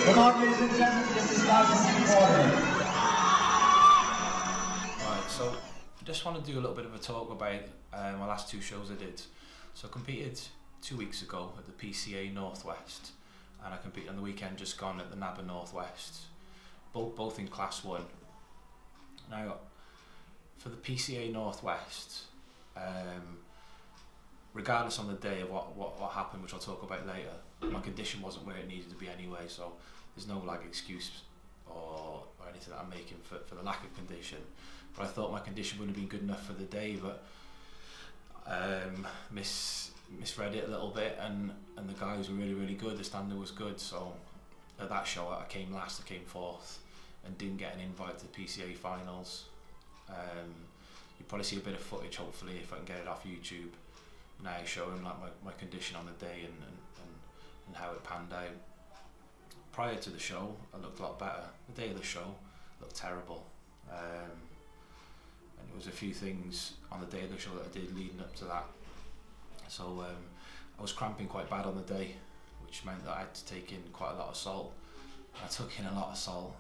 Come on, ladies and gentlemen, this is last quarter. Right, so I just want to do a little bit of a talk about my last two shows I did. So I competed 2 weeks ago at the PCA Northwest, and I competed on the weekend just gone at the NABA Northwest, both in Class 1. Now, for the PCA Northwest, regardless on the day of what happened, which I'll talk about later, my condition wasn't where it needed to be anyway, so there's no like excuse or anything that I'm making for the lack of condition. But I thought my condition wouldn't have been good enough for the day, but misread it a little bit, and the guys were really good, the standard was good, so at that show I came last, I came fourth, and didn't get an invite to the PCA finals. You'll probably see a bit of footage, hopefully, if I can get it off YouTube now, showing like my condition on the day and how it panned out. Prior to the show, I looked a lot better. The day of the show, looked terrible. And there was a few things on the day of the show that I did leading up to that. So I was cramping quite bad on the day, which meant that I had to take in quite a lot of salt. I took in a lot of salt,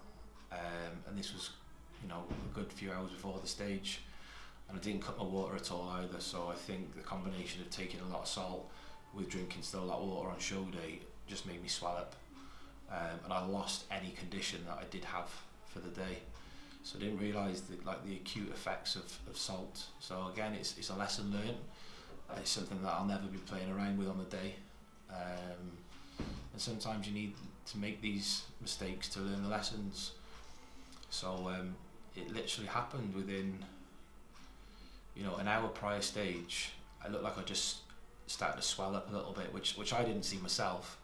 and this was, you know, a good few hours before the stage, and I didn't cut my water at all either. So I think the combination of taking a lot of salt with drinking still a lot of water on show day just made me swell up, and I lost any condition that I did have for the day. So I didn't realise the acute effects of salt. So again, it's a lesson learned. It's something that I'll never be playing around with on the day, and sometimes you need to make these mistakes to learn the lessons. So it literally happened within, you know, an hour prior stage. I looked like I just started to swell up a little bit, which I didn't see myself,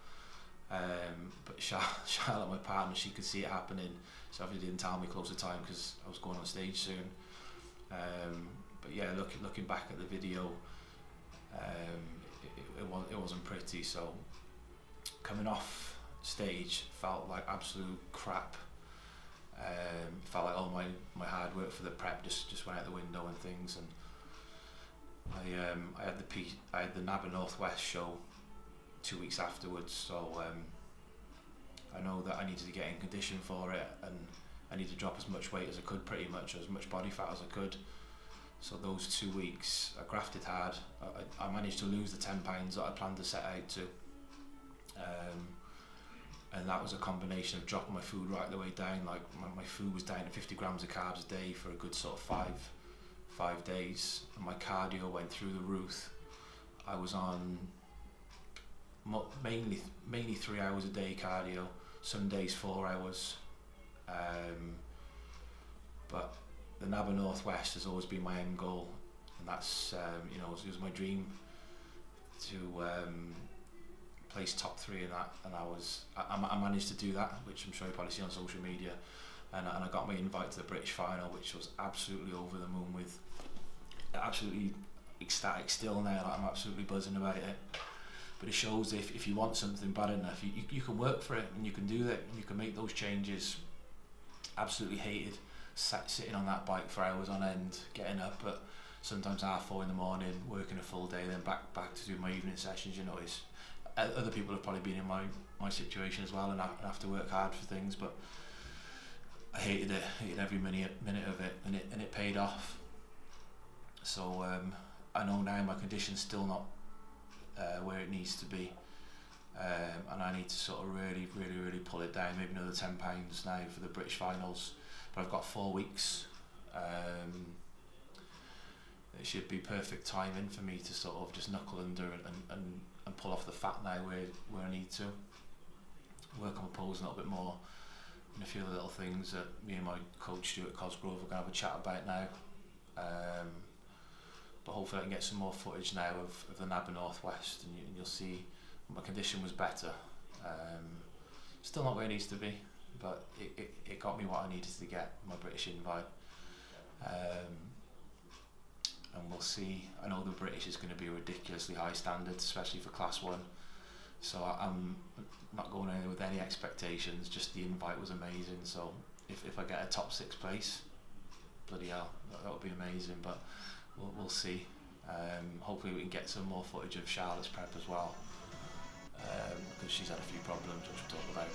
but Charlotte, my partner, she could see it happening. So obviously didn't tell me close to time because I was going on stage soon. But yeah, looking back at the video, it wasn't pretty. So coming off stage felt like absolute crap. Felt like all my hard work for the prep just went out the window and things. And I had the NABA Northwest show 2 weeks afterwards, so I know that I needed to get in condition for it, and I needed to drop as much weight as I could, pretty much, or as much body fat as I could. So those 2 weeks I grafted hard. I managed to lose the 10 pounds that I planned to set out to, and that was a combination of dropping my food right the way down. Like my food was down to 50 grams of carbs a day for a good sort of five days, and my cardio went through the roof. I was on mainly 3 hours a day cardio, some days 4 hours, but the NABA Northwest has always been my end goal, and that's you know, it was my dream to place top 3 in that, and I managed to do that, which I'm sure you probably see on social media, and I got my invite to the British final, which was absolutely over the moon with, absolutely ecstatic still now. Like, I'm absolutely buzzing about it. But it shows if you want something bad enough, you can work for it, and you can do it, and you can make those changes. Absolutely hated sitting on that bike for hours on end, getting up at sometimes 4:30 in the morning, working a full day, then back to do my evening sessions. You know, other people have probably been in my situation as well, and I have to work hard for things, but I hated it, hated every minute of it, and it paid off. So I know now my condition's still not where it needs to be, and I need to sort of really pull it down, maybe another 10 pounds now for the British finals. But I've got 4 weeks. It should be perfect timing for me to sort of just knuckle under and pull off the fat now where I need to. Work on my pose a little bit more, and a few other little things that me and my coach Stuart Cosgrove are going to have a chat about now. But hopefully I can get some more footage now of the NABA Northwest, and you'll see my condition was better. Still not where it needs to be, but it got me what I needed to get, my British invite. And we'll see. I know the British is going to be a ridiculously high standard, especially for Class 1. So I'm not going in with any expectations, just the invite was amazing. So if I get a top 6 place, bloody hell, that would be amazing, but we'll see. Hopefully we can get some more footage of Charlotte's prep as well, because she's had a few problems which we'll talk about.